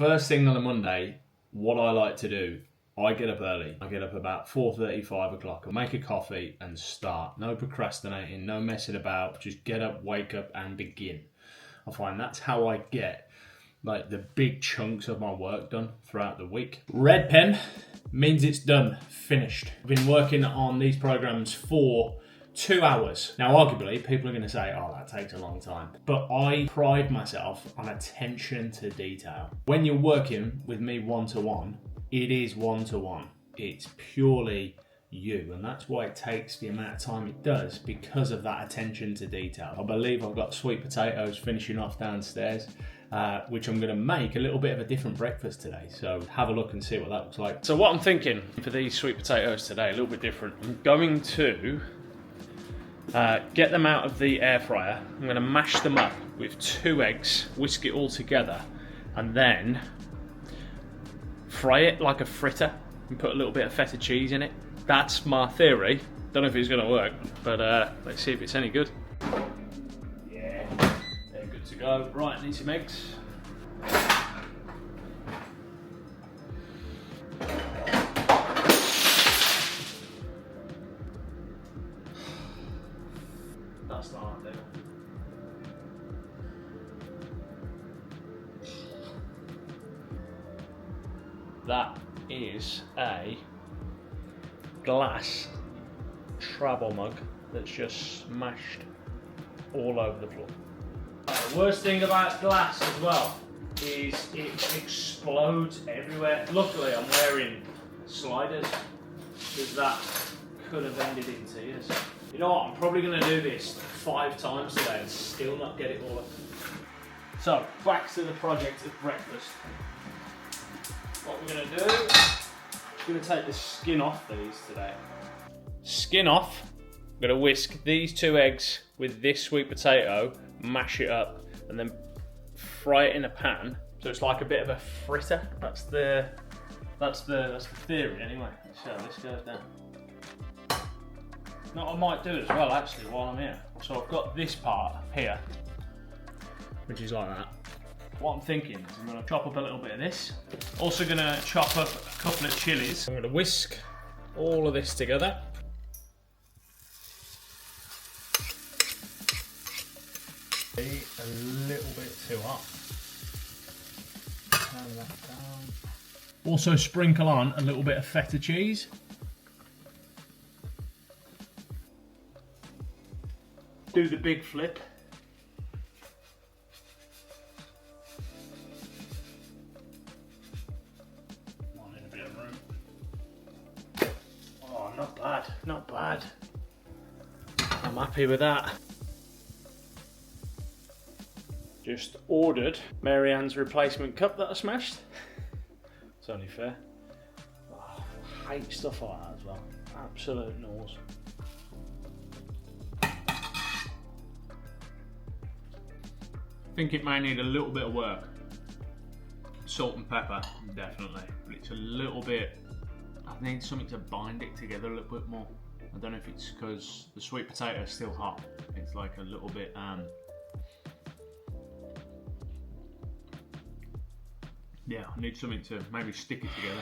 First thing on a Monday, what I like to do, I get up early. I get up about 4:30, 5 o'clock. I'll make a coffee and start. No procrastinating, no messing about. Just get up, wake up and begin. I find that's how I get like the big chunks of my work done throughout the week. Red pen means it's done, finished. I've been working on these programs for 2 hours. Now, arguably, people are going to say, oh, that takes a long time. But I pride myself on attention to detail. When you're working with me one-to-one, it is one-to-one. It's purely you. And that's why it takes the amount of time it does, because of that attention to detail. I believe I've got sweet potatoes finishing off downstairs, which I'm going to make a little bit of a different breakfast today. So have a look and see what that looks like. So what I'm thinking for these sweet potatoes today, a little bit different. I'm going to get them out of the air fryer. I'm going to mash them up with 2 eggs, whisk it all together, and then fry it like a fritter and put a little bit of feta cheese in it. That's my theory. Don't know if it's going to work, but let's see if it's any good. Yeah, they're good to go. Right, need some eggs. That's the hard thing. That is a glass travel mug that's just smashed all over the floor. The worst thing about glass as well is it explodes everywhere. Luckily I'm wearing sliders, because that could have ended in tears. You know what, I'm probably going to do this 5 times today and still not get it all up. So, back to the project of breakfast. What we're going to do, we're going to take the skin off these today. Skin off, I'm going to whisk these 2 eggs with this sweet potato, mash it up, and then fry it in a pan. So it's like a bit of a fritter. That's the theory anyway. So this goes down. Now I might do as well actually while I'm here. So I've got this part here, which is like that. What I'm thinking is I'm going to chop up a little bit of this. Also going to chop up a couple of chilies. I'm going to whisk all of this together. Be a little bit too hot. Turn that down. Also sprinkle on a little bit of feta cheese. Do the big flip. In a bit of room. Oh, not bad, not bad. I'm happy with that. Just ordered Mary Ann's replacement cup that I smashed. It's only fair. Oh, I hate stuff like that as well. Absolute nose. I think it may need a little bit of work. Salt and pepper, definitely. But it's a little bit, I need something to bind it together a little bit more. I don't know if it's because the sweet potato is still hot. It's like a little bit, yeah, I need something to maybe stick it together.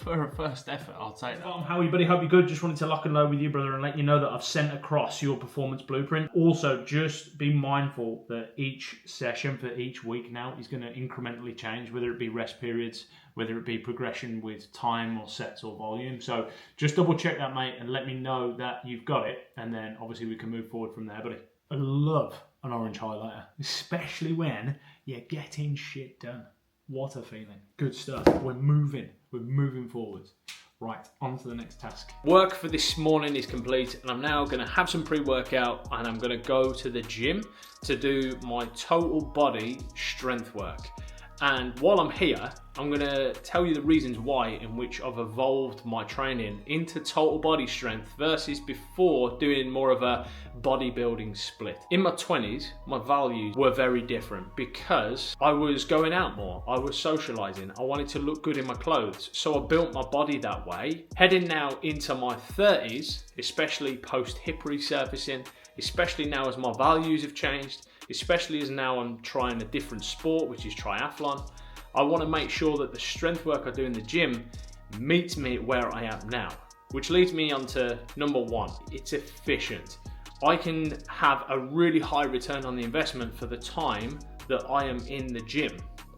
For a first effort, I'll take that. How are you, buddy? Hope you're good. Just wanted to lock and load with you, brother, and let you know that I've sent across your performance blueprint. Also, just be mindful that each session for each week now is going to incrementally change, whether it be rest periods, whether it be progression with time or sets or volume. So just double check that, mate, and let me know that you've got it, and then obviously we can move forward from there, buddy. I love an orange highlighter, especially when you're getting shit done. What a feeling. Good stuff. We're moving forwards. Right, on to the next task. Work for this morning is complete, and I'm now going to have some pre-workout, and I'm going to go to the gym to do my total body strength work. And while I'm here, I'm going to tell you the reasons why in which I've evolved my training into total body strength versus before doing more of a bodybuilding split. In my 20s, my values were very different because I was going out more, I was socializing, I wanted to look good in my clothes, so I built my body that way. Heading now into my 30s, especially post hip resurfacing, especially now as my values have changed, especially as now I'm trying a different sport, which is triathlon, I want to make sure that the strength work I do in the gym meets me where I am now. Which leads me on to number one, it's efficient. I can have a really high return on the investment for the time that I am in the gym.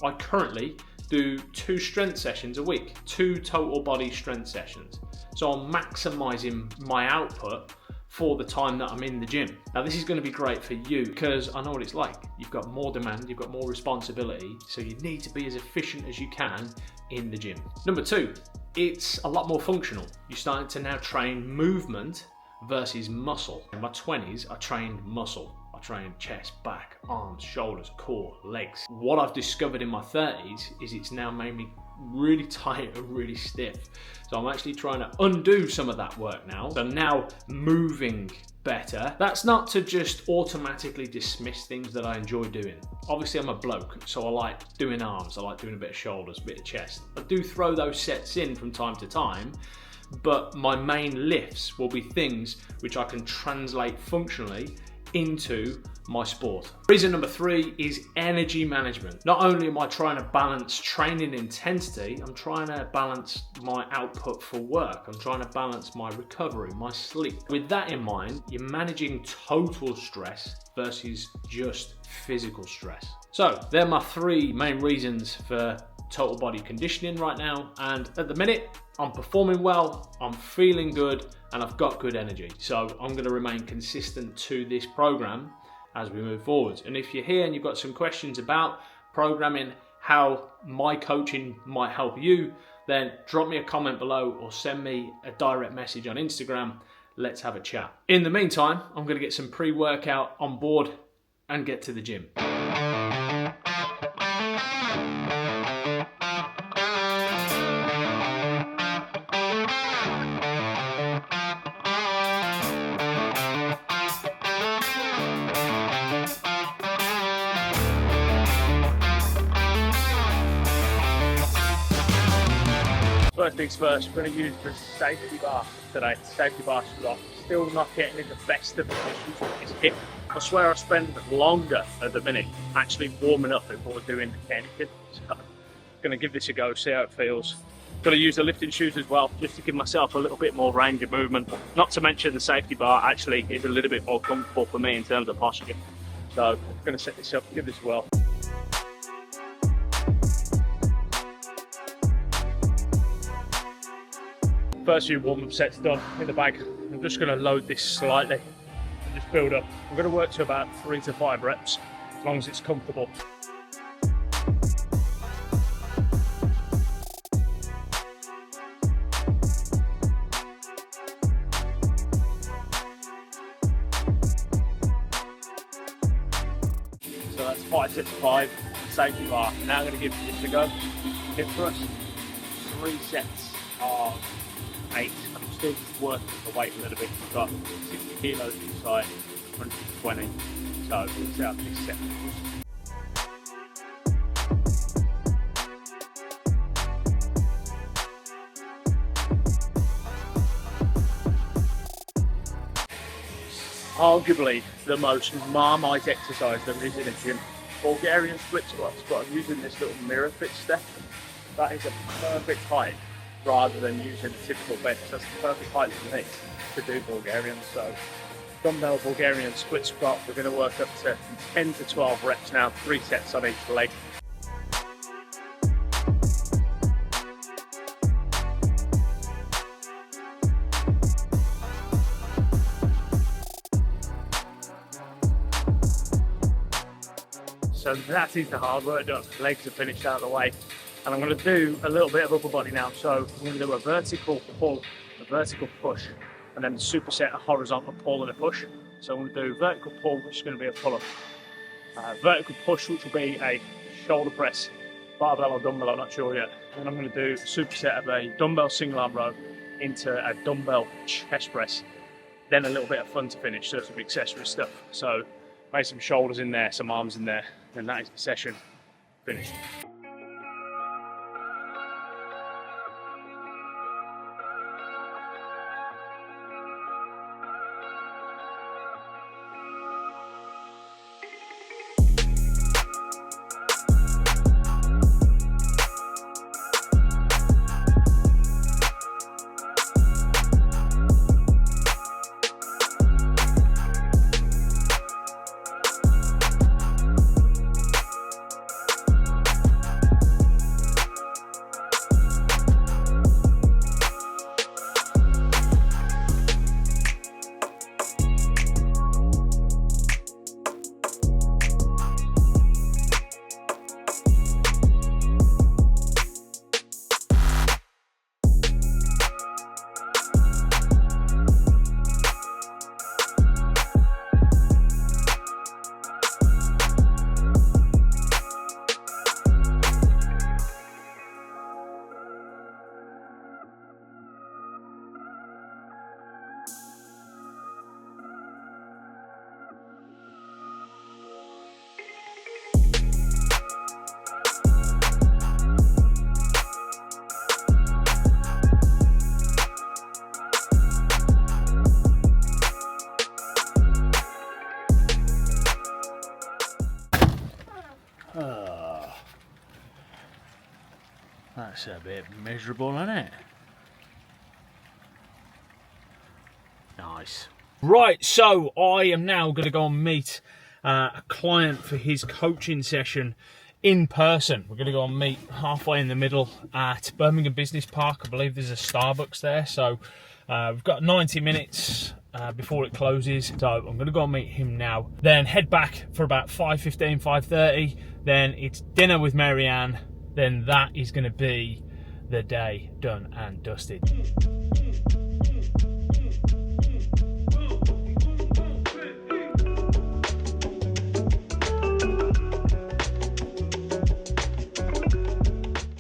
I currently do 2 strength sessions a week, 2 total body strength sessions. So I'm maximizing my output for the time that I'm in the gym. Now this is going to be great for you because I know what it's like. You've got more demand, you've got more responsibility, so you need to be as efficient as you can in the gym. Number 2, it's a lot more functional. You're starting to now train movement versus muscle. In my 20s, I trained muscle. I trained chest, back, arms, shoulders, core, legs. What I've discovered in my 30s is it's now made me really tight and really stiff. So I'm actually trying to undo some of that work now. So now moving better. That's not to just automatically dismiss things that I enjoy doing. Obviously I'm a bloke, so I like doing arms, I like doing a bit of shoulders, a bit of chest. I do throw those sets in from time to time, but my main lifts will be things which I can translate functionally into my sport. Reason number 3 is energy management. Not only am I trying to balance training intensity, I'm trying to balance my output for work. I'm trying to balance my recovery, my sleep. With that in mind, you're managing total stress versus just physical stress. So they're my 3 main reasons for total body conditioning right now, and at the minute I'm performing well, I'm feeling good, and I've got good energy. So I'm going to remain consistent to this program as we move forward. And if you're here and you've got some questions about programming, how my coaching might help you, then drop me a comment below or send me a direct message on Instagram. Let's have a chat. In the meantime, I'm going to get some pre-workout on board and get to the gym. First things first, we're going to use the safety bar today. Safety bar slot. Still not getting in the best of positions with this hip. I swear I spend longer at the minute actually warming up before doing anything. So I'm going to give this a go, see how it feels. Got to use the lifting shoes as well, just to give myself a little bit more range of movement. Not to mention the safety bar actually is a little bit more comfortable for me in terms of posture. So I'm going to set this up, give this a whirl. First few warm-up sets done in the bag. I'm just going to load this slightly and just build up. I'm going to work to about 3 to 5 reps, as long as it's comfortable. So that's 5 sets of 5, safety bar. Now I'm going to give this a go. Hip thrust, 3 sets of 8. I'm still working the weight a little bit. We've got 60 kilos inside, 120. So let's see how this set. Arguably the most Marmite exercise there is in a gym. Bulgarian split squats, but I'm using this little mirror fit step. That is a perfect height, rather than using a typical bench. That's the perfect height for me to do Bulgarian. So dumbbell Bulgarian split squat, we're going to work up to 10 to 12 reps now, 3 sets on each leg. So that is the hard work done. Legs are finished out of the way. And I'm going to do a little bit of upper body now. So I'm going to do a vertical pull, a vertical push, and then superset a horizontal pull and a push. So I'm going to do vertical pull, which is going to be a pull-up. Vertical push, which will be a shoulder press, barbell or dumbbell, I'm not sure yet. And I'm going to do a superset of a dumbbell single arm row into a dumbbell chest press then a little bit of fun to finish, so some accessory stuff. So made some shoulders in there, some arms in there, and that is the session finished. That's a bit miserable, isn't it? Nice. Right, so I am now going to go and meet a client for his coaching session in person. We're going to go and meet halfway in the middle at Birmingham Business Park. I believe there's a Starbucks there, so we've got 90 minutes before it closes, so I'm going to go and meet him now. Then head back for about 5:15, 5:30. Then it's dinner with Marianne. Then that is going to be the day done and dusted.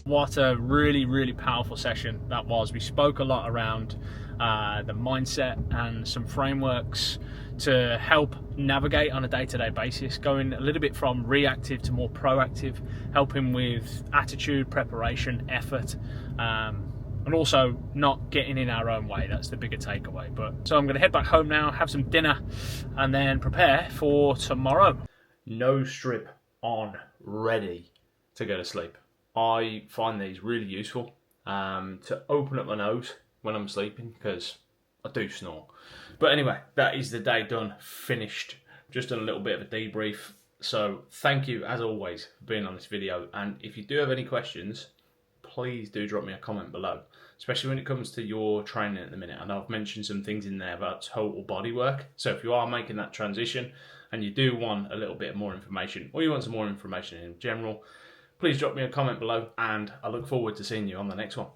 What a really, really powerful session that was. We spoke a lot around the mindset and some frameworks to help navigate on a day-to-day basis, going a little bit from reactive to more proactive, helping with attitude, preparation, effort, and also not getting in our own way. That's the bigger takeaway. So I'm going to head back home now, have some dinner, and then prepare for tomorrow. Nose strip on, ready to go to sleep. I find these really useful to open up my nose when I'm sleeping, because I do snore. But anyway, that is the day done, finished. Just a little bit of a debrief. So thank you, as always, for being on this video. And if you do have any questions, please do drop me a comment below, especially when it comes to your training at the minute. I know I've mentioned some things in there about total body work. So if you are making that transition and you do want a little bit more information, or you want some more information in general, please drop me a comment below, and I look forward to seeing you on the next one.